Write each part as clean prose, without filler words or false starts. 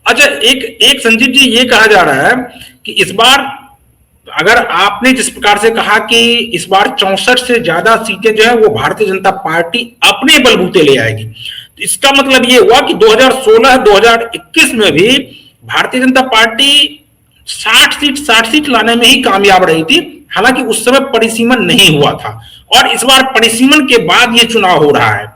अच्छा, एक एक संजीव जी, ये कहा जा रहा है कि इस बार, अगर आपने जिस प्रकार से कहा कि इस बार 64 से ज्यादा सीटें जो है वो भारतीय जनता पार्टी अपने बलबूते ले आएगी, तो इसका मतलब ये हुआ कि 2016-2021 में भी भारतीय जनता पार्टी 60 सीट लाने में ही कामयाब रही थी, हालांकि उस समय परिसीमन नहीं हुआ था। और इस बार परिसीमन के बाद ये चुनाव हो रहा है,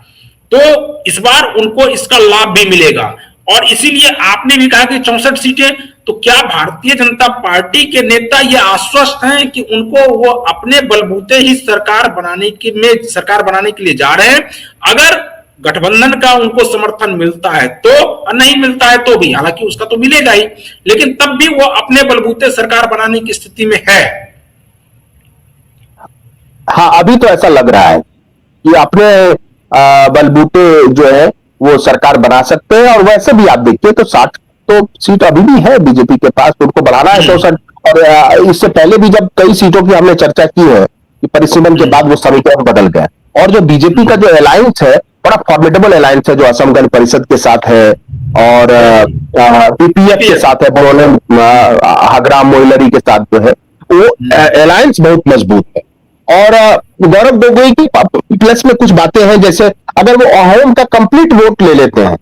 तो इस बार उनको इसका लाभ भी मिलेगा। और इसीलिए आपने भी कहा कि 64 सीटें, तो क्या भारतीय जनता पार्टी के नेता ये आश्वस्त हैं कि उनको वो अपने बलबूते ही सरकार बनाने के लिए जा रहे हैं? अगर गठबंधन का उनको समर्थन मिलता है तो, और नहीं मिलता है तो भी, हालांकि उसका तो मिलेगा ही, लेकिन तब भी वो अपने बलबूते सरकार बनाने की स्थिति में है। हाँ, अभी तो ऐसा लग रहा है कि अपने बलबूते जो है वो सरकार बना सकते हैं। और वैसे भी आप देखिए तो 60 तो सीट अभी भी है बीजेपी के पास, तो उनको बढ़ाना है 64। और इससे पहले भी जब कई सीटों की हमने चर्चा की है कि परिसीमन के बाद वो समीकरण बदल गए। और जो बीजेपी का जो अलायंस है, बड़ा फॉर्मेडेबल अलायंस है, जो असम गण परिषद के साथ है और पीपीएफ के साथ है, बोरोनेम हाग्राम मोइलरी के साथ जो है, वो अलायंस बहुत मजबूत है। और गौरव गोगोई की प्लस में कुछ बातें हैं, जैसे अगर वो अहोम का कंप्लीट वोट ले लेते हैं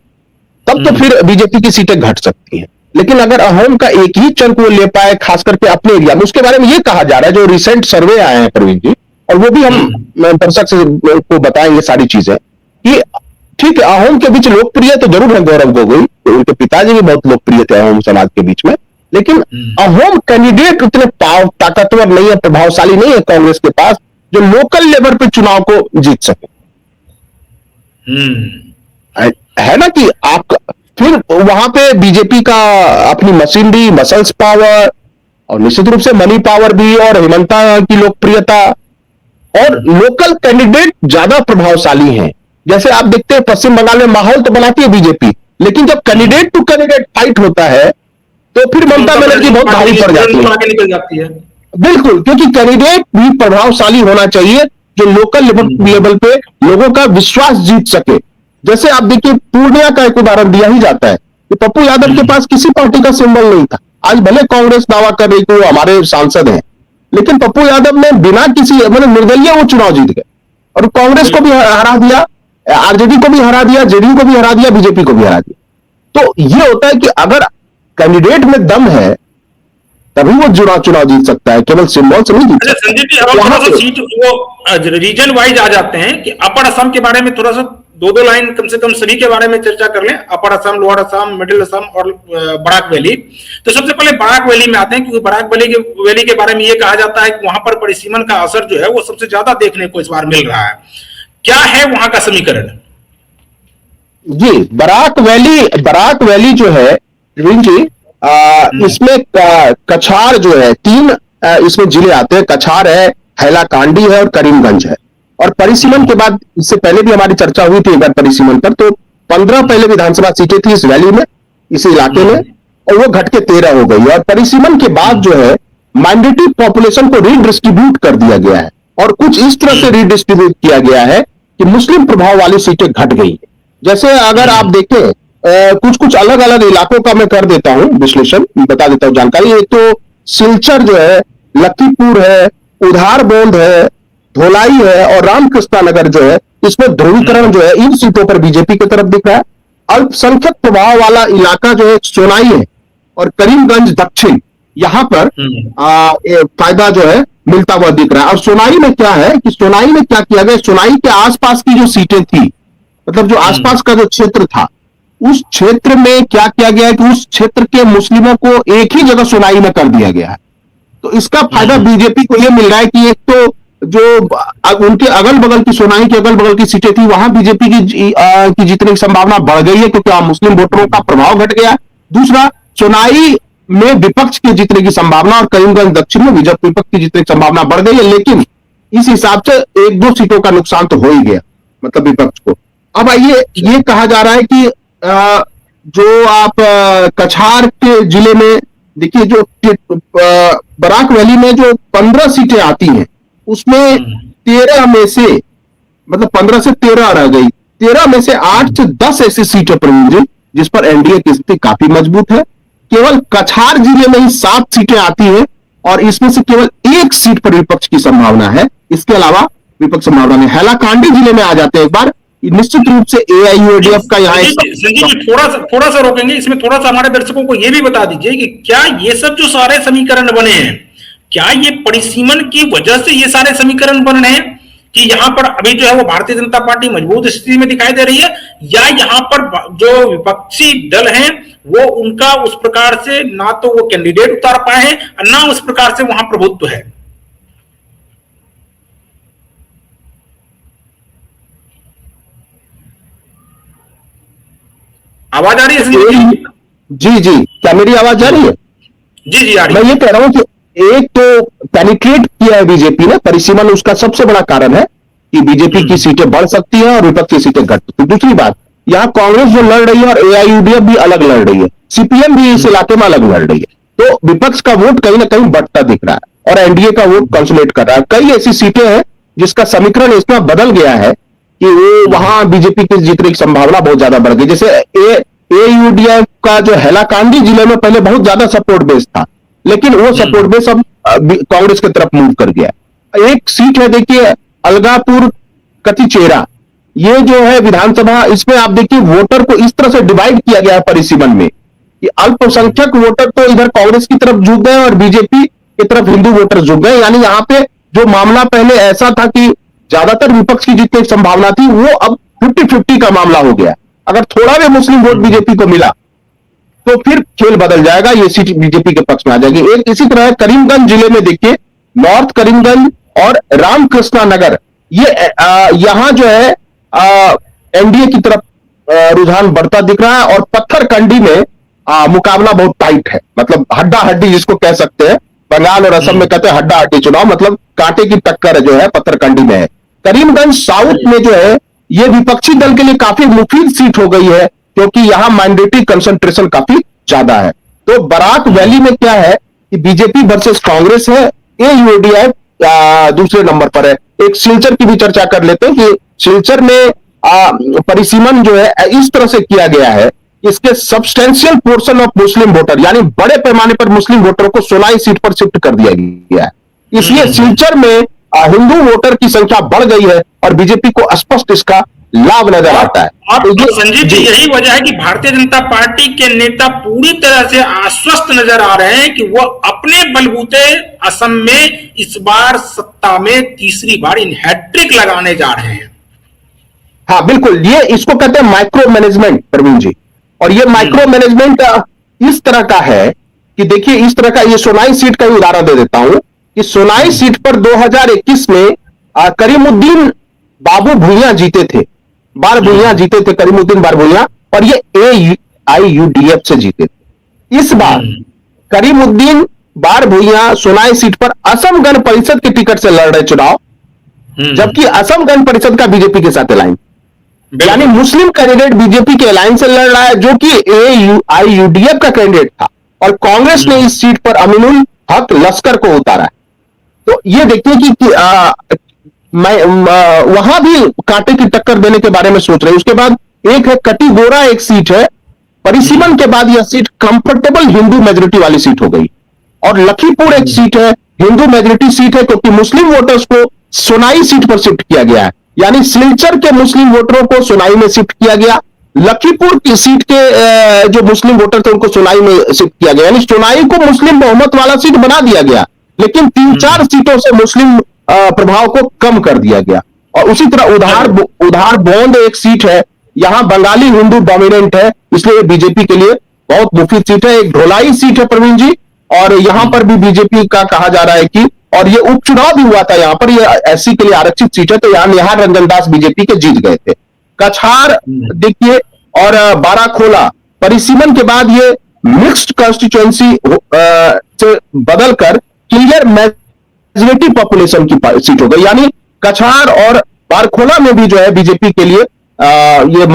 तब तो फिर बीजेपी की सीटें घट सकती हैं। लेकिन अगर अहोम का एक ही चंक वो ले पाए, खास करके अपने एरिया में, उसके बारे में ये कहा जा रहा है, जो रिसेंट सर्वे आए हैं प्रवीण जी, और वो भी हम दर्शक से को बताएंगे सारी चीजें, कि ठीक है अहोम के बीच लोकप्रिय तो जरूर है गौरव गोगोई, तो उनके पिताजी भी बहुत लोकप्रिय थे अहोम समाज के बीच में, लेकिन अहोम कैंडिडेट उतने ताकतवर नहीं है, प्रभावशाली नहीं है कांग्रेस के पास, जो लोकल लेवल पे चुनाव को जीत सके। है ना कि आप फिर वहां पे बीजेपी का अपनी मशीनरी, मसल्स पावर और निश्चित रूप से मनी पावर भी, और हेमंता की लोकप्रियता, और लोकल कैंडिडेट ज्यादा प्रभावशाली हैं। जैसे आप देखते हैं पश्चिम बंगाल में माहौल तो बनाती है बीजेपी, लेकिन जब कैंडिडेट टू कैंडिडेट फाइट होता है तो फिर ममता बनर्जी बहुत भारी पड़ जाती है। बिल्कुल, क्योंकि कैंडिडेट भी प्रभावशाली होना चाहिए जो लोकल लेवल पे लोगों का विश्वास जीत सके। जैसे आप देखिए पूर्णिया का एक उदाहरण दिया ही जाता है कि पप्पू यादव के पास किसी पार्टी का सिंबल नहीं था। आज भले कांग्रेस दावा कर रही कि वो हमारे सांसद हैं, लेकिन पप्पू यादव ने बिना किसी मतलब निर्दलीय वो चुनाव जीत गए, और कांग्रेस को भी हरा दिया, आरजेडी को भी हरा दिया, जेडीयू को भी हरा दिया, बीजेपी को भी हरा दिया। तो ये होता है कि अगर कैंडिडेट में दम है तभी वो चुनाव जीत सकता है, केवल सिंबल से नहीं जीत सकता। संजीव जी, हम थोड़ा सा सीट वो रीजन वाइज आ जाते हैं कि अपर असम के बारे में थोड़ा सा 2-2 लाइन कम से कम सभी के बारे में चर्चा कर लें। अपर असम, लोअर असम, मिडिल असम और बराक वैली। तो सबसे पहले बराक वैली में आते हैं, क्योंकि बराक वैली के बारे में ये कहा जाता है कि वहां पर परिसीमन का असर जो है वो सबसे ज्यादा देखने को इस बार मिल रहा है। क्या है वहां का समीकरण? जी, बराक वैली जो है जी, इसमें कछार जो है, 3 इसमें जिले आते हैं, कछार है, हैलाकांडी है और करीमगंज है। और परिसीमन के बाद, इससे पहले भी हमारी चर्चा हुई थी एक बार परिसीमन पर, तो 15 पहले विधानसभा सीटें थी इस वैली में, इस इलाके में, और वो घट के 13 हो गई। और परिसीमन के बाद जो है माइनॉरिटी पॉपुलेशन को रीडिस्ट्रीब्यूट कर दिया गया है, और कुछ इस तरह से रीडिस्ट्रीब्यूट किया गया है कि मुस्लिम प्रभाव वाली सीटें घट गई है। जैसे अगर आप देखें कुछ अलग अलग इलाकों का मैं कर देता हूं विश्लेषण, बता देता हूं जानकारी। एक तो सिलचर जो है, लखीपुर है, उधारबोंद है, धोलाई है और रामकृष्णा नगर जो है, इसमें ध्रुवीकरण जो है इन सीटों पर बीजेपी की तरफ दिख रहा है। अल्पसंख्यक प्रभाव वाला इलाका जो है सोनाई है और करीमगंज दक्षिण, यहां पर फायदा जो है मिलता हुआ दिख रहा है। और सोनाई में क्या है कि सोनाई में क्या किया गया, सोनाई के आसपास की जो सीटें थी, मतलब जो आसपास का जो क्षेत्र था, उस क्षेत्र में क्या किया गया है कि उस क्षेत्र के मुस्लिमों को एक ही जगह सुनाई में कर दिया गया है। तो इसका फायदा बीजेपी को यह मिल रहा है कि एक तो जो उनके अगल बगल की, सोनाई के अगल बगल की सीटें थी, वहां बीजेपी की जीतने की संभावना बढ़ गई है, क्योंकि वहां मुस्लिम वोटरों का प्रभाव घट गया। दूसरा, सोनाई में विपक्ष के जीतने की संभावना और करीमगंज दक्षिण में विपक्ष की जीतने की संभावना बढ़ गई है। लेकिन इस हिसाब से 1-2 सीटों का नुकसान तो हो ही गया, मतलब विपक्ष को। अब आइए, ये कहा जा रहा है कि जो आप कछार के जिले में देखिए, जो बराक वैली में जो 15 सीटें आती हैं, उसमें 13 में से, मतलब 15 से 13 रह गई, 13 में से 8 से 10 ऐसी सीटें प्रवीण जी जिस पर एनडीए की स्थिति काफी मजबूत है। केवल कछार जिले में ही 7 सीटें आती हैं और इसमें से केवल 1 सीट पर विपक्ष की संभावना है। इसके अलावा विपक्ष संभावना नहीं। हैलाकांडी जिले में आ जाते हैं एक बार, निश्चित रूप से एआईयूडीएफ का यहाँ संजीव जी थोड़ा सा रोकेंगे इसमें, थोड़ा सा हमारे दर्शकों को यह भी बता दीजिए कि क्या ये सब जो सारे समीकरण बने हैं, क्या ये परिसीमन की वजह से ये सारे समीकरण बन रहे हैं कि यहां पर अभी जो है वो भारतीय जनता पार्टी मजबूत स्थिति में दिखाई दे रही है, या यहां पर जो विपक्षी दल हैं वो उनका उस प्रकार से ना तो वो कैंडिडेट उतार पाए हैं और ना उस प्रकार से वहां प्रभुत्व है? आवाज आ रही है? जी जी, क्या मेरी आवाज आ रही है? जी जी आ रही है। मैं ये कह रहा हूं कि एक तो पेनिट्रेट किया है बीजेपी ने, परिसीमन उसका सबसे बड़ा कारण है कि बीजेपी की सीटें बढ़ सकती हैं और विपक्ष की सीटें घट सकती हैं। दूसरी बात, यहां कांग्रेस जो लड़ रही है और एआईयूडीएफ भी अलग लड़ रही है, सीपीएम भी इस इलाके में अलग लड़ रही है, तो विपक्ष का वोट कहीं ना कहीं बढ़ता दिख रहा है और एनडीए का वोट कंसोलिडेट कर रहा है। कई ऐसी सीटें हैं जिसका समीकरण इतना बदल गया है कि वो वहां बीजेपी की जीतने की संभावना बहुत ज्यादा बढ़ गई। जैसे एआईयूडीएफ का जो हैलाकांडी जिले में पहले बहुत ज्यादा सपोर्ट बेस था, लेकिन वो सपोर्ट बेस अब कांग्रेस की तरफ मूव कर गया। एक सीट है देखिए अलगापुर कतिचेरा, ये जो है विधानसभा, इसमें आप देखिए वोटर को इस तरह से डिवाइड किया गया है परिसीमन में कि अल्पसंख्यक वोटर तो इधर कांग्रेस की तरफ झुक गए और बीजेपी की तरफ हिंदू वोटर झुक गए। यानी यहां पे जो मामला पहले ऐसा था कि ज्यादातर विपक्ष की जीतने की संभावना थी, वो अब 50-50 का मामला हो गया। अगर थोड़ा भी मुस्लिम वोट बीजेपी को मिला तो फिर खेल बदल जाएगा, ये सीट बीजेपी के पक्ष में आ जाएगी। एक इसी तरह करीमगंज जिले में देखिए, नॉर्थ करीमगंज और रामकृष्णा नगर, ये यहां जो है एनडीए की तरफ रुझान बढ़ता दिख रहा है और पत्थरकंडी में मुकाबला बहुत टाइट है, मतलब हड्डा हड्डी जिसको कह सकते हैं। बंगाल और असम में कहते हैं हड्डा हड्डी चुनाव, मतलब कांटे की टक्कर जो है पत्थरकंडी में है। करीमगंज साउथ में जो है ये विपक्षी दल के लिए काफी मुफीद सीट हो गई है क्योंकि यहां माइनॉरिटी कंसंट्रेशन काफी ज्यादा है। तो बराक वैली में क्या है कि बीजेपी वर्सेस कांग्रेस है, एआईयूडीएफ दूसरे नंबर पर है। एक सिलचर की भी चर्चा कर लेते हैं कि सिलचर में परिसीमन जो है इस तरह से किया गया है, इसके substantial portion of Muslim voter, यानी बड़े पैमाने पर मुस्लिम वोटरों को सोनाई सीट पर शिफ्ट कर दिया गया है। इसलिए सिलचर में हिंदू वोटर की संख्या बढ़ गई है और बीजेपी को स्पष्ट इसका लाभ नजर आता है। और तो संजीव जी यही वजह है कि भारतीय जनता पार्टी के नेता पूरी तरह से आश्वस्त नजर आ रहे हैं कि वो अपने बलबूते असम में इस बार सत्ता में तीसरी बार इन हैट्रिक लगाने जा रहे हैं। हाँ बिल्कुल, ये इसको कहते हैं माइक्रो मैनेजमेंट प्रवीण जी। और ये माइक्रो मैनेजमेंट इस तरह का है कि देखिए, इस तरह का, ये सोनाई सीट का ही उदाहरण दे देता हूं कि सोनाई सीट पर 2021 में करीमुद्दीन बाबू भुइयां जीते थे, बार भुइयां जीते थे, करीमुद्दीन बार भुइयां, और ये एआईयूडीएफ से जीते थे। इस बार करीमुद्दीन बार भुइयां सोनाई सीट पर असम गण परिषद के टिकट से लड़ रहे चुनाव, जबकि असम गण परिषद का बीजेपी के साथ अलाइन, यानी मुस्लिम कैंडिडेट बीजेपी के अलायंस से लड़ रहा है जो कि एआईयूडीएफ का कैंडिडेट था, और कांग्रेस ने इस सीट पर अमीनुल हक लश्कर को उतारा है। तो ये देखिए कि वहां भी कांटे की टक्कर देने के बारे में सोच रहे हैं। उसके बाद एक है कटीगोरा, एक सीट है परिसीमन के बाद यह सीट कंफर्टेबल हिंदू मेजोरिटी वाली सीट हो गई, और लखीमपुर एक सीट है हिंदू मेजोरिटी सीट है क्योंकि मुस्लिम वोटर्स को सोनाई सीट पर शिफ्ट किया गया है, यानी सिलचर के मुस्लिम वोटरों को सोनाई में शिफ्ट किया गया, लखीमपुर की सीट के जो मुस्लिम वोटर थे उनको सोनाई में शिफ्ट किया गया, यानी सोनाई को मुस्लिम बहुमत वाला सीट बना दिया गया, लेकिन 3-4 सीटों से मुस्लिम प्रभाव को कम कर दिया गया। और उसी तरह उधार बोंद एक सीट है, यहां बंगाली हिंदू डोमिनेंट है, इसलिए बीजेपी के लिए बहुत मुफीद सीट है। एक ढोलाई सीट है प्रवीण जी, और यहां पर भी बीजेपी का कहा जा रहा है कि, और ये उपचुनाव भी हुआ था यहां पर, ये एससी के लिए आरक्षित सीट है, तो यहां निहार रंजन दास बीजेपी के जीत गए थे। कछार देखिए और बाराखोला परिसीमन के बाद ये मिक्स्ड कॉन्स्टिट्यूएंसी से बदलकर क्लियर मेजॉरिटी पॉपुलेशन की सीट हो गई, यानी कछार और बाराखोला में भी जो है बीजेपी के लिए ये